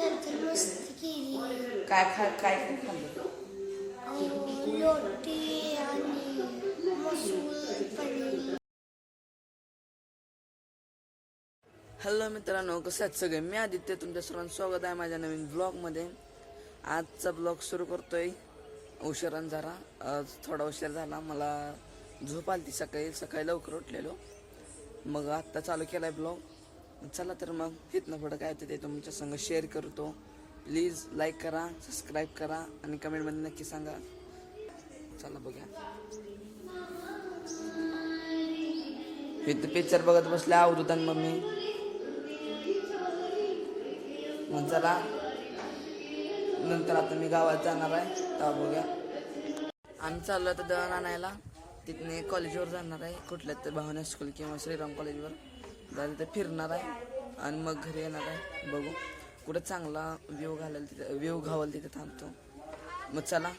नंतर मस्ती केली. काय काय खाल्लं? रोटी आणि मसूर पनीर. हॅलो मित्रांनो, कसं आहेत सगळे? मी आदित्य, तुमच्या सर्वांचं स्वागत आहे माझ्या नवीन ब्लॉगमध्ये. आजचा ब्लॉग सुरू करतोय उशिरानं जरा. आज थोडा उशीर झाला, मला झोप आली ती सकाळी लवकर उठलेलो, मग आत्ता चालू केला आहे ब्लॉग. चला तर मग इथनं पुढं काय होतं ते तुमच्या संग शेअर करतो. प्लीज लाईक करा, सबस्क्राईब करा आणि कमेंटमध्ये नक्की सांगा. चला बघा, इथं पिक्चर बघत बसले अवधूत आणि मम्मी. मग चला, नंतर आता मी गावात जाणार आहे, तेव्हा बघूया. आम्ही चाललो आता दळण आणायला. तिथने कॉलेजवर जाणार आहे, कुठल्या तर भावना स्कूल किंवा श्रीराम कॉलेजवर जायला तर फिरणार आहे आणि मग घरी येणार आहे. बघू कुठं चांगला व्ह्यू घावल तिथे थांबतो. मग चला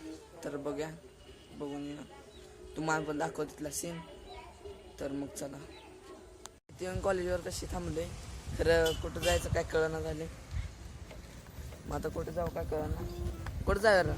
तर बघूया, बघून या. तुम्हाला पण दाखव तिथला सीन. तर मग चला, तिथून कॉलेजवर कशी थांबले, खरं कुठं जायचं काय कळना झाले. मग आता कुठे जाऊ काय कळना, कुठं जायला.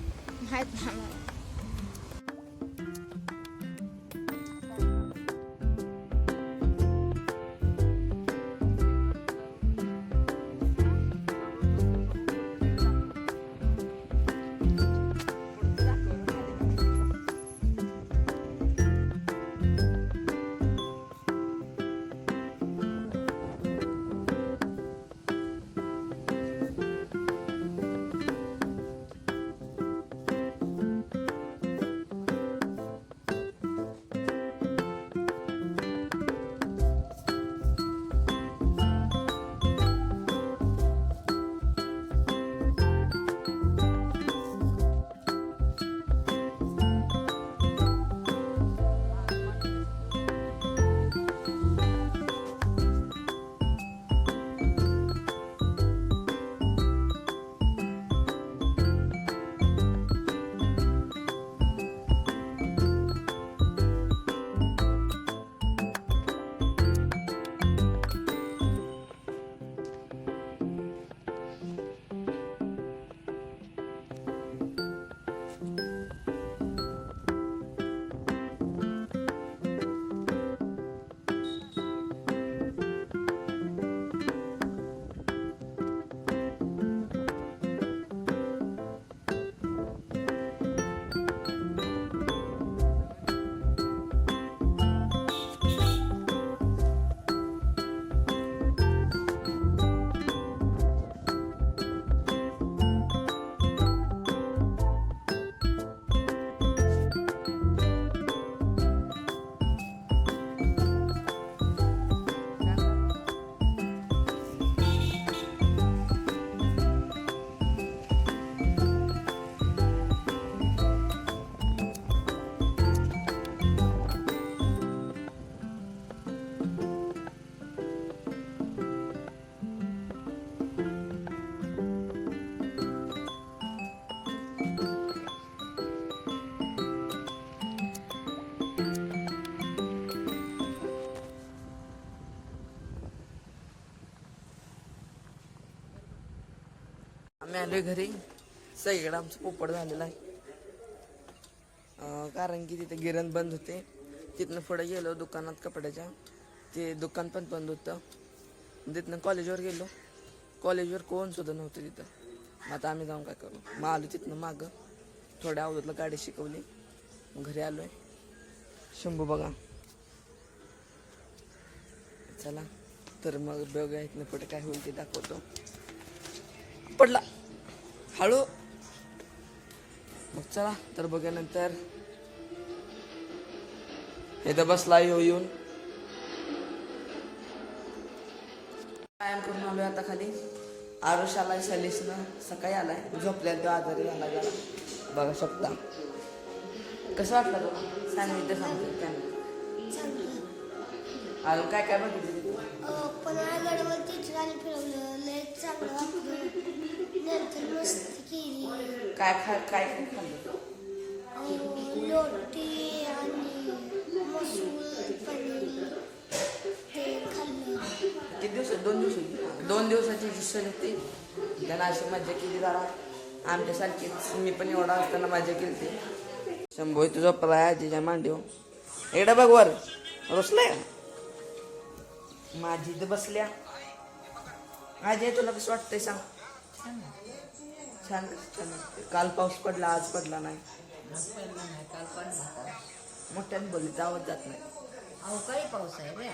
आम्ही आलोय घरी. सगळीकडे आमचं पोपट झालेलं आहे, कारण की तिथे गिरण बंद होते. तिथनं पुढे गेलो दुकानात कपड्याच्या, ते दुकान पण बंद होतं. तिथनं कॉलेजवर गेलो, कॉलेजवर कोण सुद्धा नव्हतं तिथं. मग आता आम्ही जाऊन काय करू. मग आलो तिथनं मागं, थोड्या अवधूतला गाडी शिकवली, घरी आलोय. शंभू बघा. चला तर मग बघा इथनं पुढे काय होईल ते दाखवतो. पडला हळू. मग चला तर बघा. नंतर इथं बसला येऊन व्यायाम करून आलोय आता खाली. आरुष आलाय सलीसनं, सकाळी आलाय, झोपल्याला तो आजारी झाला जरा, बघा शकता. कसं वाटलं तुला? सांगितलं ते सांगतो त्याने. अजून काय काय बघितलं? पण गणपतीचं आणि फिरवलं, लय चांगलं वाटलं. नंतर मस्ती केली. काय खाल्लं? रोटी आणि मसूर पनीर ते खाल्लं. किती दिवस 2 दिवसाची सहल होती. त्यानं अशी मजा केली जरा आमच्यासारखीच. मी पण एवढा असताना मजा केली ती. शंभू इथं झोपला आहे आजीच्या मांडीवर. एवढा बघ वर रोसलाय का माझी इथं बसल्या. आजी तुला कसं वाटतंय सांग. छान छान वाटतंय. काल पाऊस पडला आज पडला नाही. मोठ्याने बोलली जावत जात नाही. अवकाळी पाऊस आहे रे.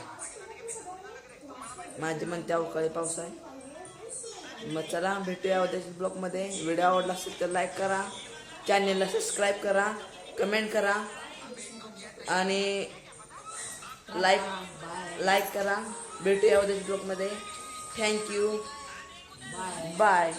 माझी म्हणते अवकाळी पाऊस आहे. मग चला भेटूया उद्याच्या ब्लॉगमध्ये. व्हिडिओ आवडला असेल तर लाईक करा, चॅनेलला सबस्क्राईब करा, कमेंट करा आणि लाईक करा. भेटूया उद्याच्या ब्लॉगमध्ये. थँक्यू. बाय.